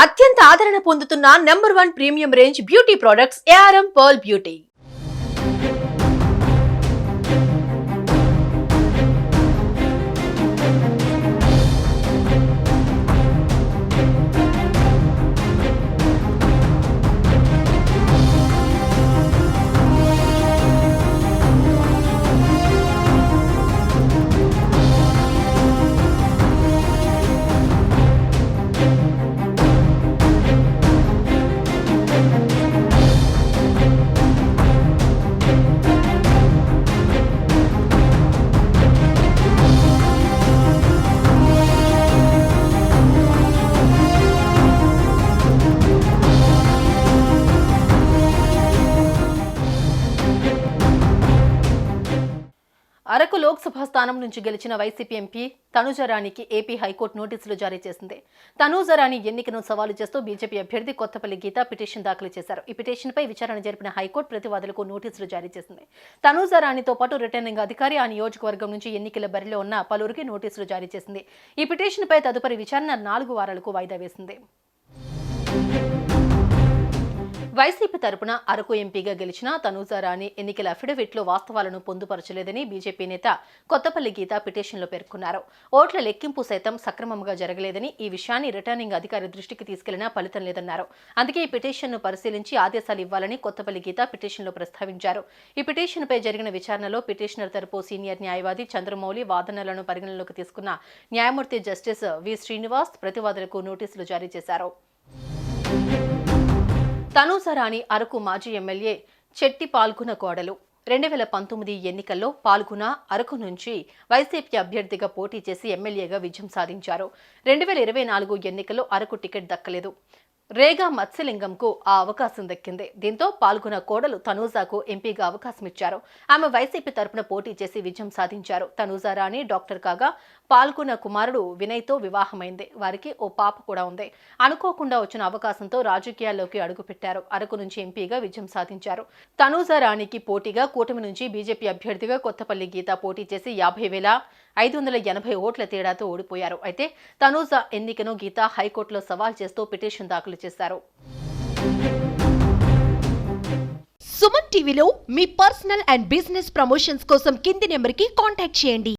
అత్యంత ఆదరణ పొందుతున్న number 1 premium range beauty products ARM pearl beauty. Araku Lok Sabha స్థానం నుంచి గెలిచిన వైసీపీ ఎంపీ తనూజారాణికి ఏపీ హైకోర్టు నోటీసులు జారీ చేసింది. తనూజారాణి ఎన్నికను సవాలు చేస్తూ బీజేపీ అభ్యర్థి కొత్తపల్లి గీత పిటిషన్ దాఖలు చేశారు. ఈ పిటిషన్పై విచారణ జరిపిన హైకోర్టు ప్రతివాదులకు నోటీసులు జారీ చేసింది. తనూజారాణితో పాటు రిటర్నింగ్ అధికారి ఆ నియోజకవర్గం నుంచి ఎన్నికల బరిలో ఉన్న పలువురికి నోటీసులు జారీ చేసింది. ఈ పిటిషన్పై తదుపరి విచారణ 4 వారాలకు వాయిదా వేసింది. వైసీపీ తరపున అరకు ఎంపీగా గెలిచిన తనూజారాణి ఎన్నికల అఫిడవిట్లో వాస్తవాలను పొందుపరచలేదని బీజేపీ నేత కొత్తపల్లి గీత పిటిషన్లో పేర్కొన్నారు. ఓట్ల లెక్కింపు సైతం సక్రమంగా జరగలేదని, ఈ విషయాన్ని రిటర్నింగ్ అధికారి దృష్టికి తీసుకెళ్లినా ఫలితం లేదన్నారు. అందుకే ఈ పిటిషన్ను పరిశీలించి ఆదేశాలు ఇవ్వాలని కొత్తపల్లి గీత పిటిషన్లో ప్రస్తావించారు. ఈ పిటిషన్పై జరిగిన విచారణలో పిటిషనర్ తరపు సీనియర్ న్యాయవాది చంద్రమౌళి వాదనలను పరిగణనలోకి తీసుకున్న న్యాయమూర్తి జస్టిస్ వి శ్రీనివాస్ ప్రతివాదులకు నోటీసులు జారీ చేశారు. తనూజారాణి అరకు మాజీ ఎమ్మెల్యే చెట్టి పాల్గొన కోడలు. 2019 ఎన్నికల్లో పాల్గొన అరకు నుంచి వైసీపీ అభ్యర్థిగా పోటీ చేసి ఎమ్మెల్యేగా విజయం సాధించారు. 2024 ఎన్నికల్లో అరకు టికెట్ దక్కలేదు. రేగా మత్స్యలింగంకు ఆ అవకాశం దక్కింది. దీంతో పాల్గొన కోడలు తనూజాకు ఎంపీగా అవకాశం ఇచ్చారు. ఆమె వైసీపీ తరపున పోటీ చేసి విజయం సాధించారు. తనూజారాణి డాక్టర్ కాగా పాల్గొన కుమారుడు వినయ్తో వివాహమైంది. వారికి ఓ పాప కూడా ఉంది. అనుకోకుండా వచ్చిన అవకాశంతో రాజకీయాల్లోకి అడుగుపెట్టారు. అరకు నుంచి ఎంపీగా విజయం సాధించారు. తనూజారాణికి పోటీగా కూటమి నుంచి బీజేపీ అభ్యర్థిగా కొత్తపల్లి గీత పోటీ చేసి 50,580 ఓట్ల తేడాతో ఓడిపోయారు. అయితే తనూజా ఎన్నికను గీత హైకోర్టులో సవాల్ చేస్తూ పిటిషన్ దాఖలు చేశారు. సుమన్ టీవీలో మీ పర్సనల్ అండ్ బిజినెస్ ప్రమోషన్స్ కోసం కింది నెంబర్కి కాంటాక్ట్ చేయండి.